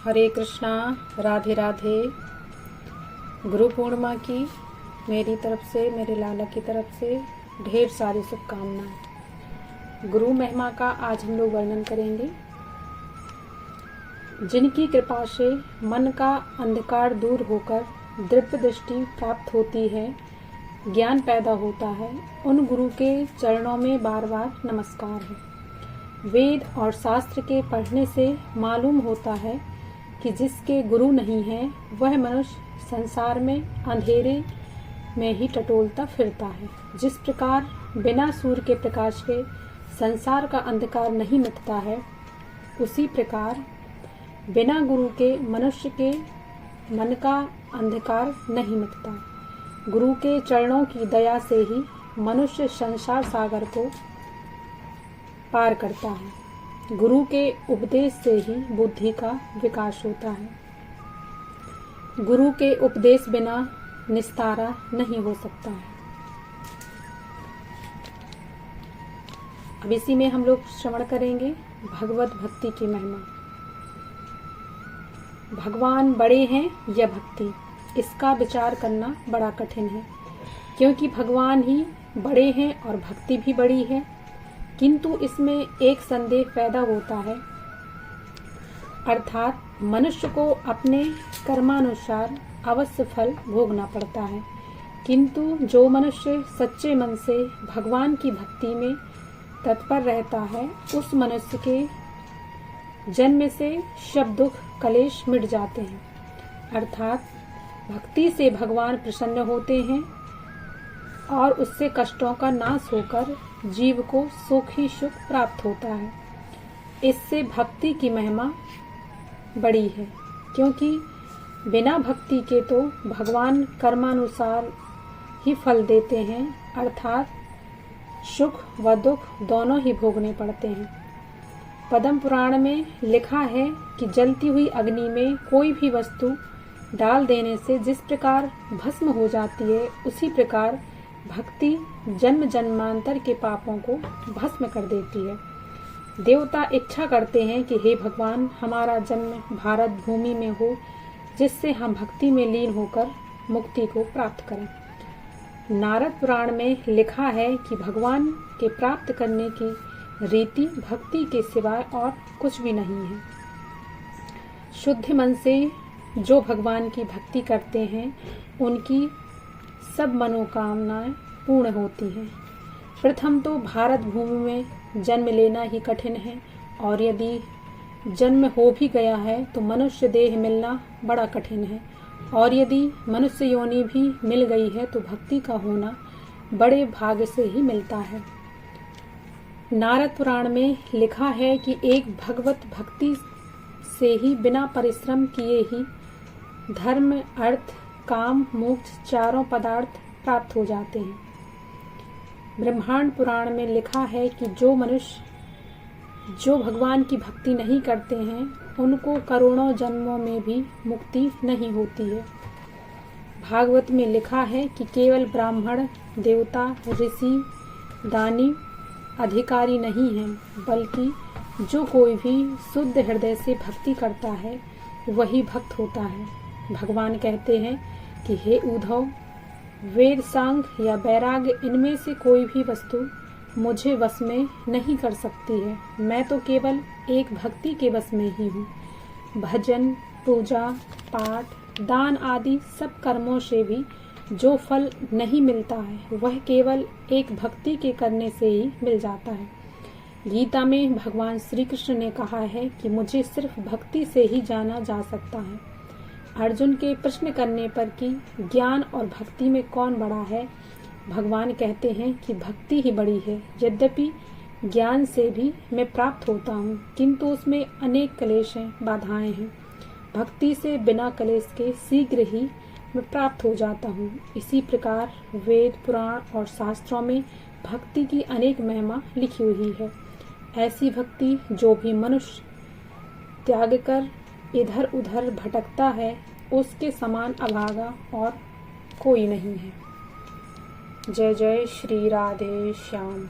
हरे कृष्णा, राधे राधे। गुरु पूर्णिमा की मेरी तरफ से, मेरे लाला की तरफ से ढेर सारी शुभकामनाएं। गुरु महिमा का आज हम लोग वर्णन करेंगे। जिनकी कृपा से मन का अंधकार दूर होकर दिव्य दृष्टि प्राप्त होती है, ज्ञान पैदा होता है, उन गुरु के चरणों में बार बार नमस्कार है। वेद और शास्त्र के पढ़ने से मालूम होता है कि जिसके गुरु नहीं है वह मनुष्य संसार में अंधेरे में ही टटोलता फिरता है। जिस प्रकार बिना सूर्य के प्रकाश के संसार का अंधकार नहीं मिटता है, उसी प्रकार बिना गुरु के मनुष्य के मन का अंधकार नहीं मिटता। गुरु के चरणों की दया से ही मनुष्य संसार सागर को पार करता है। गुरु के उपदेश से ही बुद्धि का विकास होता है। गुरु के उपदेश बिना निस्तारा नहीं हो सकता है। अब इसी में हम लोग श्रवण करेंगे भगवत भक्ति की महिमा। भगवान बड़े हैं या भक्ति, इसका विचार करना बड़ा कठिन है, क्योंकि भगवान ही बड़े हैं और भक्ति भी बड़ी है। किंतु इसमें एक संदेह पैदा होता है, अर्थात मनुष्य को अपने कर्मानुसार अवश्य फल भोगना पड़ता है। किंतु जो मनुष्य सच्चे मन से भगवान की भक्ति में तत्पर रहता है, उस मनुष्य के जन्म से सब दुख कलेश मिट जाते हैं। अर्थात भक्ति से भगवान प्रसन्न होते हैं और उससे कष्टों का नाश होकर जीव को सुख ही सुख प्राप्त होता है। इससे भक्ति की महिमा बड़ी है, क्योंकि बिना भक्ति के तो भगवान कर्मानुसार ही फल देते हैं, अर्थात सुख व दुख दोनों ही भोगने पड़ते हैं। पद्म पुराण में लिखा है कि जलती हुई अग्नि में कोई भी वस्तु डाल देने से जिस प्रकार भस्म हो जाती है, उसी प्रकार भक्ति जन्म जन्मांतर के पापों को भस्म कर देती है। देवता इच्छा करते हैं कि हे भगवान, हमारा जन्म भारत भूमि में हो, जिससे हम भक्ति में लीन होकर मुक्ति को प्राप्त करें। नारद पुराण में लिखा है कि भगवान के प्राप्त करने की रीति भक्ति के सिवाय और कुछ भी नहीं है। शुद्ध मन से जो भगवान की भक्ति करते हैं, उनकी सब मनोकामनाएं पूर्ण होती हैं। प्रथम तो भारत भूमि में जन्म लेना ही कठिन है, और यदि जन्म हो भी गया है तो मनुष्य देह मिलना बड़ा कठिन है, और यदि मनुष्य योनि भी मिल गई है तो भक्ति का होना बड़े भाग्य से ही मिलता है। नारद पुराण में लिखा है कि एक भगवत भक्ति से ही बिना परिश्रम किए ही धर्म, अर्थ, काम, मोक्ष चारों पदार्थ प्राप्त हो जाते हैं। ब्रह्मांड पुराण में लिखा है कि जो मनुष्य जो भगवान की भक्ति नहीं करते हैं, उनको करोड़ों जन्मों में भी मुक्ति नहीं होती है। भागवत में लिखा है कि केवल ब्राह्मण, देवता, ऋषि, दानी अधिकारी नहीं हैं, बल्कि जो कोई भी शुद्ध हृदय से भक्ति करता है वही भक्त होता है। भगवान कहते हैं कि हे उद्धव, वेद, सांग या वैराग्य, इनमें से कोई भी वस्तु मुझे वश में नहीं कर सकती है। मैं तो केवल एक भक्ति के वश में ही हूँ। भजन, पूजा, पाठ, दान आदि सब कर्मों से भी जो फल नहीं मिलता है, वह केवल एक भक्ति के करने से ही मिल जाता है। गीता में भगवान श्री कृष्ण ने कहा है कि मुझे सिर्फ भक्ति से ही जाना जा सकता है। अर्जुन के प्रश्न करने पर कि ज्ञान और भक्ति में कौन बड़ा है, भगवान कहते हैं कि भक्ति ही बड़ी है। यद्यपि ज्ञान से भी मैं प्राप्त होता हूँ, किंतु उसमें अनेक क्लेश हैं, बाधाएं हैं। भक्ति से बिना क्लेश के शीघ्र ही मैं प्राप्त हो जाता हूँ। इसी प्रकार वेद, पुराण और शास्त्रों में भक्ति की अनेक महिमा लिखी हुई है। ऐसी भक्ति जो भी मनुष्य त्याग कर इधर उधर भटकता है, उसके समान अभागा और कोई नहीं है। जय जय श्री राधे श्याम।